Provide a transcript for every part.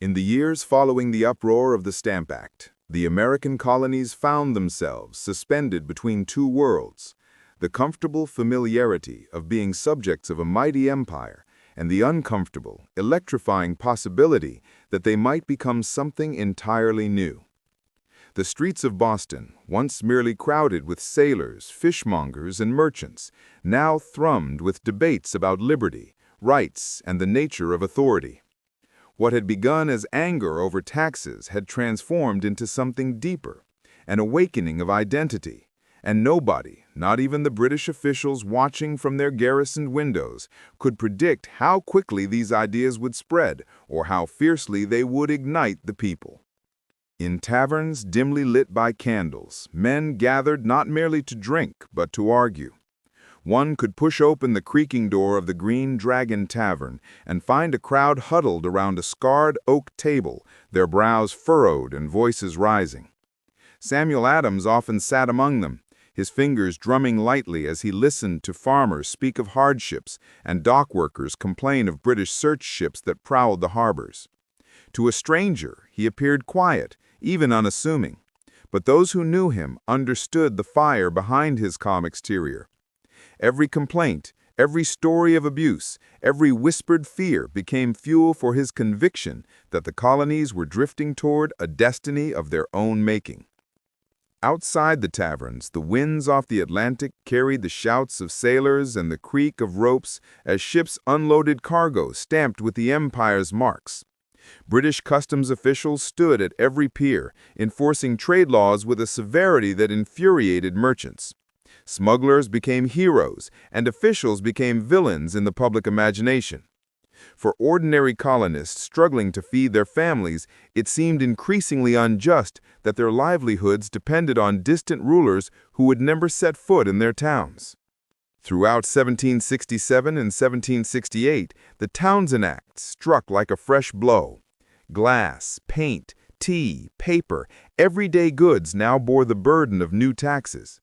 In the years following the uproar of the Stamp Act, the American colonies found themselves suspended between two worlds, the comfortable familiarity of being subjects of a mighty empire and the uncomfortable, electrifying possibility that they might become something entirely new. The streets of Boston, once merely crowded with sailors, fishmongers, and merchants, now thrummed with debates about liberty, rights, and the nature of authority. What had begun as anger over taxes had transformed into something deeper, an awakening of identity, and nobody, not even the British officials watching from their garrisoned windows, could predict how quickly these ideas would spread or how fiercely they would ignite the people. In taverns dimly lit by candles, men gathered not merely to drink, but to argue. One could push open the creaking door of the Green Dragon Tavern and find a crowd huddled around a scarred oak table, their brows furrowed and voices rising. Samuel Adams often sat among them, his fingers drumming lightly as he listened to farmers speak of hardships and dock workers complain of British search ships that prowled the harbors. To a stranger, he appeared quiet, even unassuming, but those who knew him understood the fire behind his calm exterior. Every complaint, every story of abuse, every whispered fear became fuel for his conviction that the colonies were drifting toward a destiny of their own making. Outside the taverns, the winds off the Atlantic carried the shouts of sailors and the creak of ropes as ships unloaded cargo stamped with the Empire's marks. British customs officials stood at every pier, enforcing trade laws with a severity that infuriated merchants. Smugglers became heroes, and officials became villains in the public imagination. For ordinary colonists struggling to feed their families, it seemed increasingly unjust that their livelihoods depended on distant rulers who would never set foot in their towns. Throughout 1767 and 1768, the Townshend Act struck like a fresh blow. Glass, paint, tea, paper, everyday goods now bore the burden of new taxes.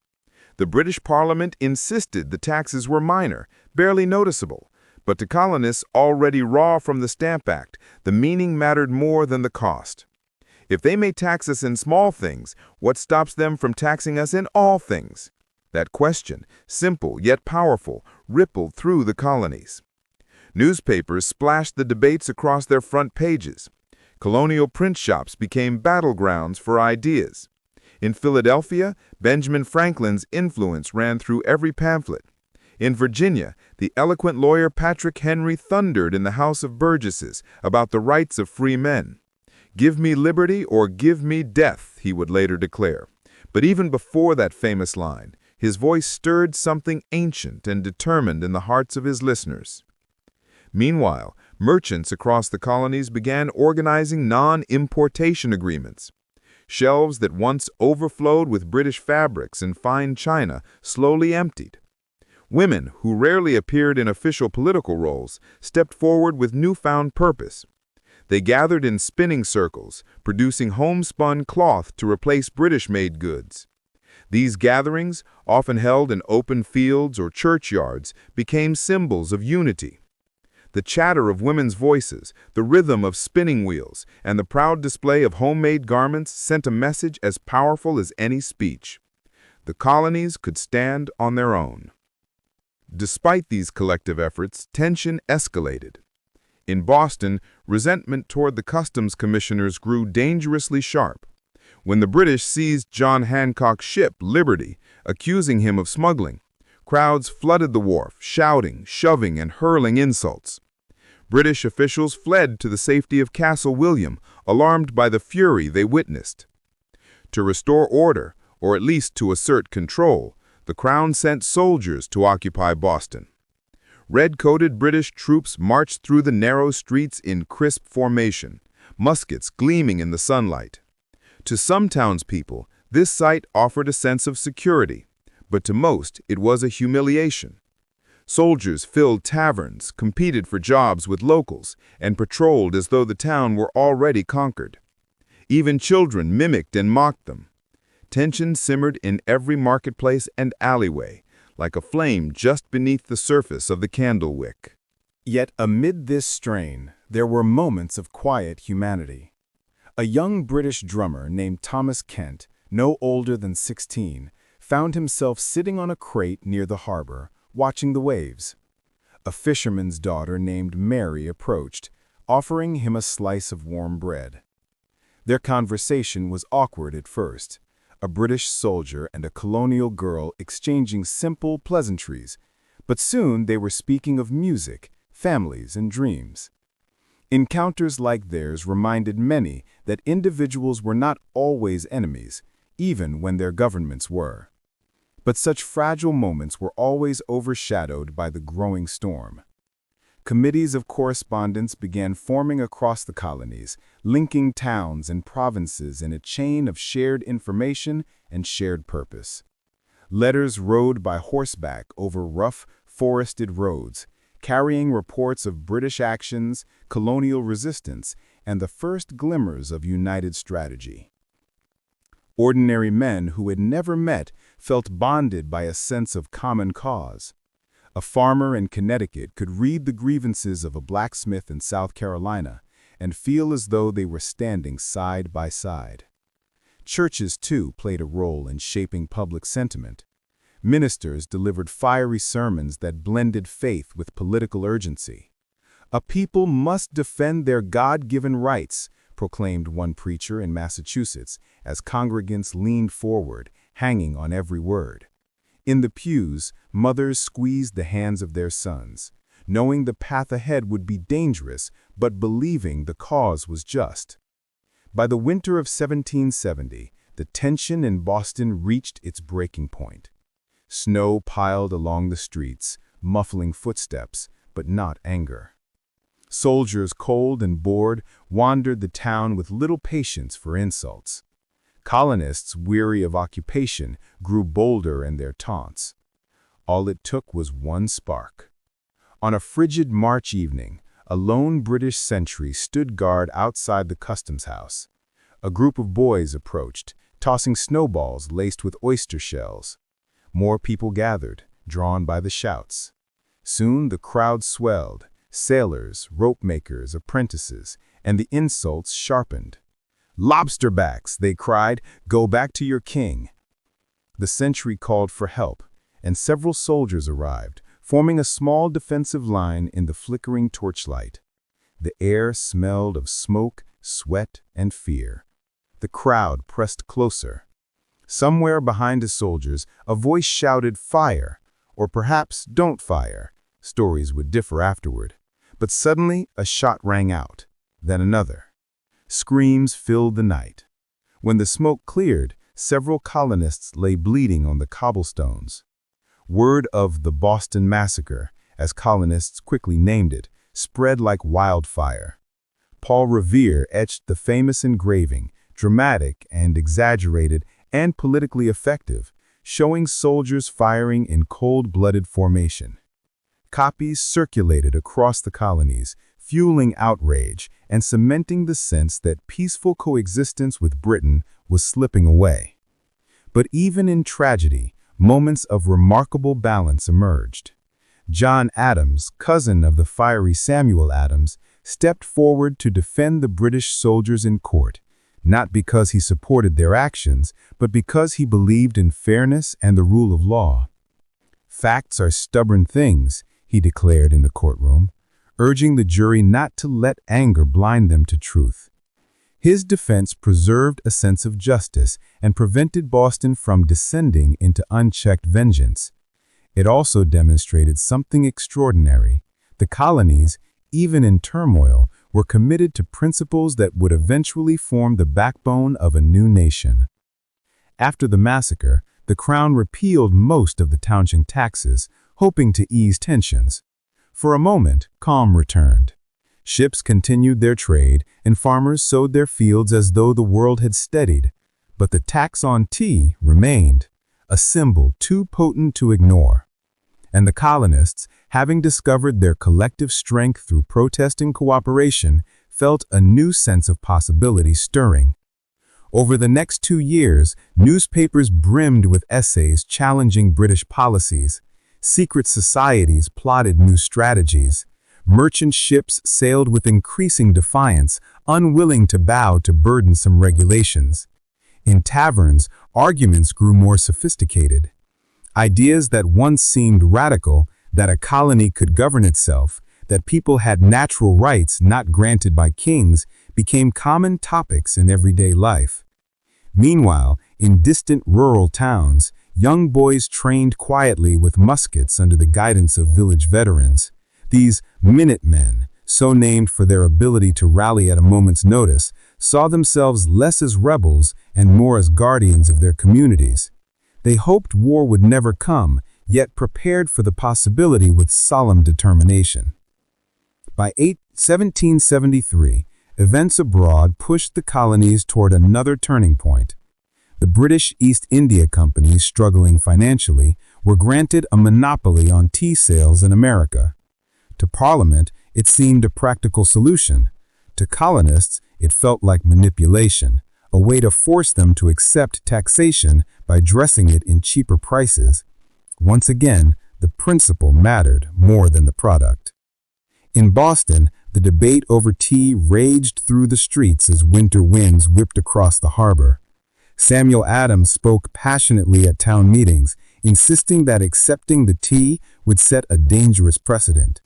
The British Parliament insisted the taxes were minor, barely noticeable, but to colonists already raw from the Stamp Act, the meaning mattered more than the cost. If they may tax us in small things, what stops them from taxing us in all things? That question, simple yet powerful, rippled through the colonies. Newspapers splashed the debates across their front pages. Colonial print shops became battlegrounds for ideas. In Philadelphia, Benjamin Franklin's influence ran through every pamphlet. In Virginia, the eloquent lawyer Patrick Henry thundered in the House of Burgesses about the rights of free men. "Give me liberty or give me death," he would later declare. But even before that famous line, his voice stirred something ancient and determined in the hearts of his listeners. Meanwhile, merchants across the colonies began organizing non-importation agreements. Shelves that once overflowed with British fabrics and fine china slowly emptied. Women, who rarely appeared in official political roles, stepped forward with newfound purpose. They gathered in spinning circles, producing homespun cloth to replace British-made goods. These gatherings, often held in open fields or churchyards, became symbols of unity. The chatter of women's voices, the rhythm of spinning wheels, and the proud display of homemade garments sent a message as powerful as any speech. The colonies could stand on their own. Despite these collective efforts, tension escalated. In Boston, resentment toward the customs commissioners grew dangerously sharp. When the British seized John Hancock's ship, Liberty, accusing him of smuggling, crowds flooded the wharf, shouting, shoving, and hurling insults. British officials fled to the safety of Castle William, alarmed by the fury they witnessed. To restore order, or at least to assert control, the Crown sent soldiers to occupy Boston. Red-coated British troops marched through the narrow streets in crisp formation, muskets gleaming in the sunlight. To some townspeople, this sight offered a sense of security, but to most it was a humiliation. Soldiers filled taverns, competed for jobs with locals, and patrolled as though the town were already conquered. Even children mimicked and mocked them. Tension simmered in every marketplace and alleyway, like a flame just beneath the surface of the candle wick. Yet amid this strain, There were moments of quiet humanity. A young British drummer named Thomas Kent, no older than 16, found himself sitting on a crate near the harbor, watching the waves. A fisherman's daughter named Mary approached, offering him a slice of warm bread. Their conversation was awkward at first, a British soldier and a colonial girl exchanging simple pleasantries, but soon they were speaking of music, families, and dreams. Encounters like theirs reminded many that individuals were not always enemies, even when their governments were. But such fragile moments were always overshadowed by the growing storm. Committees of correspondence began forming across the colonies, linking towns and provinces in a chain of shared information and shared purpose. Letters rode by horseback over rough, forested roads, carrying reports of British actions, colonial resistance, and the first glimmers of united strategy. Ordinary men who had never met felt bonded by a sense of common cause. A farmer in Connecticut could read the grievances of a blacksmith in South Carolina and feel as though they were standing side by side. Churches, too, played a role in shaping public sentiment. Ministers delivered fiery sermons that blended faith with political urgency. "A people must defend their God-given rights," proclaimed one preacher in Massachusetts as congregants leaned forward, hanging on every word. In the pews, mothers squeezed the hands of their sons, knowing the path ahead would be dangerous, but believing the cause was just. By the winter of 1770, the tension in Boston reached its breaking point. Snow piled along the streets, muffling footsteps, but not anger. Soldiers, cold and bored, wandered the town with little patience for insults. Colonists, weary of occupation, grew bolder in their taunts. All it took was one spark. On a frigid March evening, a lone British sentry stood guard outside the customs house. A group of boys approached, tossing snowballs laced with oyster shells. More people gathered, drawn by the shouts. Soon the crowd swelled, sailors, rope makers, apprentices, and the insults sharpened. "Lobsterbacks," they cried, "go back to your king." The sentry called for help, and several soldiers arrived, forming a small defensive line in the flickering torchlight. The air smelled of smoke, sweat, and fear. The crowd pressed closer. Somewhere behind the soldiers, a voice shouted, "Fire!" or perhaps "Don't fire." Stories would differ afterward. But suddenly, a shot rang out, then another. Screams filled the night. When the smoke cleared, several colonists lay bleeding on the cobblestones. Word of the Boston Massacre, as colonists quickly named it, spread like wildfire. Paul Revere etched the famous engraving, dramatic and exaggerated and politically effective, showing soldiers firing in cold-blooded formation. Copies circulated across the colonies, fueling outrage and cementing the sense that peaceful coexistence with Britain was slipping away. But even in tragedy, moments of remarkable balance emerged. John Adams, cousin of the fiery Samuel Adams, stepped forward to defend the British soldiers in court, not because he supported their actions, but because he believed in fairness and the rule of law. "Facts are stubborn things," he declared in the courtroom, urging the jury not to let anger blind them to truth. His defense preserved a sense of justice and prevented Boston from descending into unchecked vengeance. It also demonstrated something extraordinary. The colonies, even in turmoil, were committed to principles that would eventually form the backbone of a new nation. After the massacre, the Crown repealed most of the township taxes, hoping to ease tensions. For a moment, calm returned. Ships continued their trade, and farmers sowed their fields as though the world had steadied. But the tax on tea remained, a symbol too potent to ignore. And the colonists, having discovered their collective strength through protest and cooperation, felt a new sense of possibility stirring. Over the next 2 years, newspapers brimmed with essays challenging British policies. Secret societies plotted new strategies. merchant ships sailed with increasing defiance, unwilling to bow to burdensome regulations. In taverns, arguments grew more sophisticated. Ideas that once seemed radical, that a colony could govern itself, that people had natural rights not granted by kings, became common topics in everyday life. Meanwhile, in distant rural towns, young boys trained quietly with muskets under the guidance of village veterans. These Minutemen, so named for their ability to rally at a moment's notice, saw themselves less as rebels and more as guardians of their communities. They hoped war would never come, yet prepared for the possibility with solemn determination. By 1773, events abroad pushed the colonies toward another turning point. The British East India Company, struggling financially, were granted a monopoly on tea sales in America. To Parliament, it seemed a practical solution. To colonists, it felt like manipulation, a way to force them to accept taxation by dressing it in cheaper prices. Once again, the principle mattered more than the product. In Boston, the debate over tea raged through the streets as winter winds whipped across the harbor. Samuel Adams spoke passionately at town meetings, insisting that accepting the tea would set a dangerous precedent.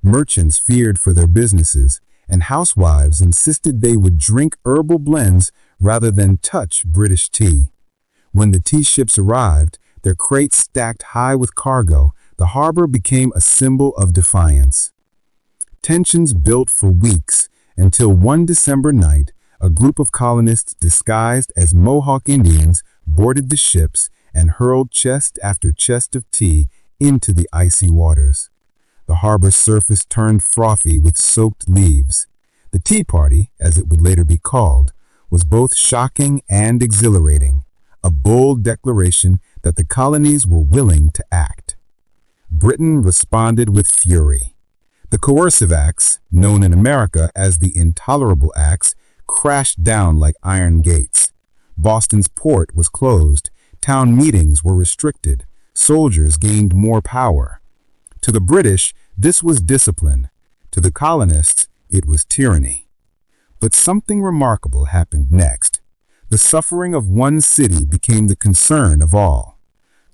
Merchants feared for their businesses, and housewives insisted they would drink herbal blends rather than touch British tea. When the tea ships arrived, their crates stacked high with cargo, the harbor became a symbol of defiance. Tensions built for weeks, until one December night, a group of colonists disguised as Mohawk Indians boarded the ships and hurled chest after chest of tea into the icy waters. The harbor surface turned frothy with soaked leaves. The Tea Party, as it would later be called, was both shocking and exhilarating, a bold declaration that the colonies were willing to act. Britain responded with fury. The coercive acts, known in America as the Intolerable Acts, crashed down like iron gates. Boston's port was closed, town meetings were restricted, soldiers gained more power. To the British, this was discipline. To the colonists, it was tyranny. But something remarkable happened next. The suffering of one city became the concern of all.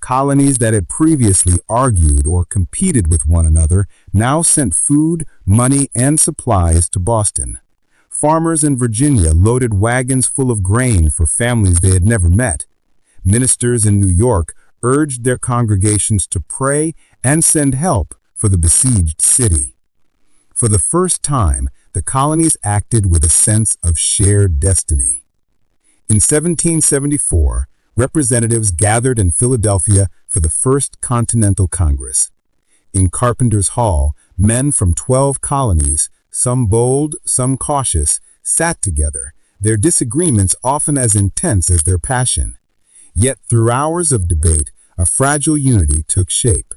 Colonies that had previously argued or competed with one another now sent food, money, and supplies to Boston. Farmers in Virginia loaded wagons full of grain for families they had never met. Ministers in New York urged their congregations to pray and send help for the besieged city. For the first time, the colonies acted with a sense of shared destiny. In 1774, representatives gathered in Philadelphia for the First Continental Congress. In Carpenter's Hall, men from 12 colonies, some bold, some cautious, sat together, their disagreements often as intense as their passion. Yet through hours of debate, a fragile unity took shape.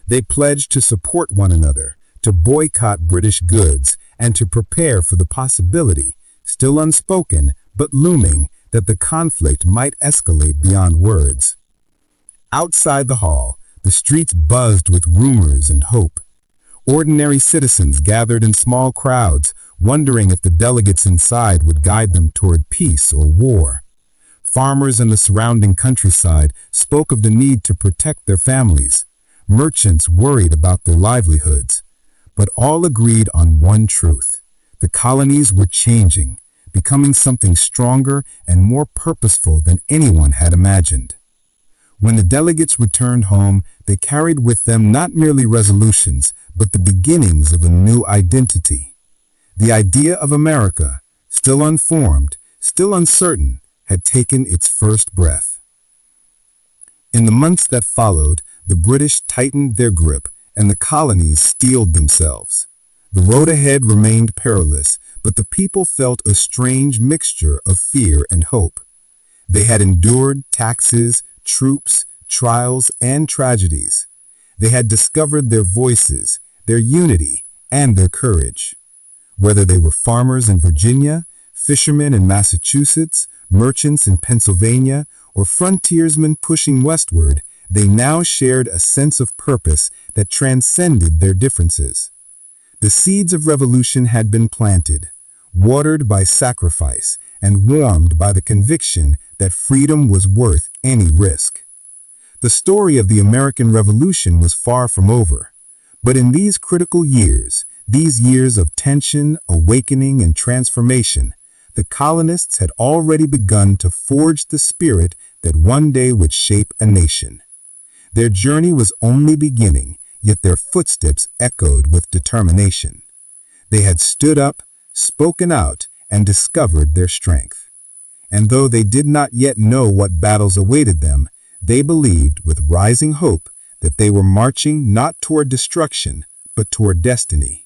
They pledged to support one another, to boycott British goods, and to prepare for the possibility, still unspoken but looming, that the conflict might escalate beyond words. Outside the hall, the streets buzzed with rumors and hope. Ordinary citizens gathered in small crowds, wondering if the delegates inside would guide them toward peace or war. Farmers in the surrounding countryside spoke of the need to protect their families. Merchants worried about their livelihoods. But all agreed on one truth. The colonies were changing, becoming something stronger and more purposeful than anyone had imagined. When the delegates returned home, they carried with them not merely resolutions, but the beginnings of a new identity. The idea of America, still unformed, still uncertain, had taken its first breath. In the months that followed, the British tightened their grip, and the colonies steeled themselves. The road ahead remained perilous, but the people felt a strange mixture of fear and hope. They had endured taxes, troops, trials, and tragedies. They had discovered their voices, their unity, and their courage. Whether they were farmers in Virginia, fishermen in Massachusetts, merchants in Pennsylvania, or frontiersmen pushing westward, they now shared a sense of purpose that transcended their differences. The seeds of revolution had been planted, watered by sacrifice, and warmed by the conviction that freedom was worth any risk. The story of the American Revolution was far from over, but in these critical years, these years of tension, awakening, and transformation, the colonists had already begun to forge the spirit that one day would shape a nation. Their journey was only beginning, yet their footsteps echoed with determination. They had stood up, spoken out, and discovered their strength. And though they did not yet know what battles awaited them, they believed with rising hope that they were marching not toward destruction, but toward destiny.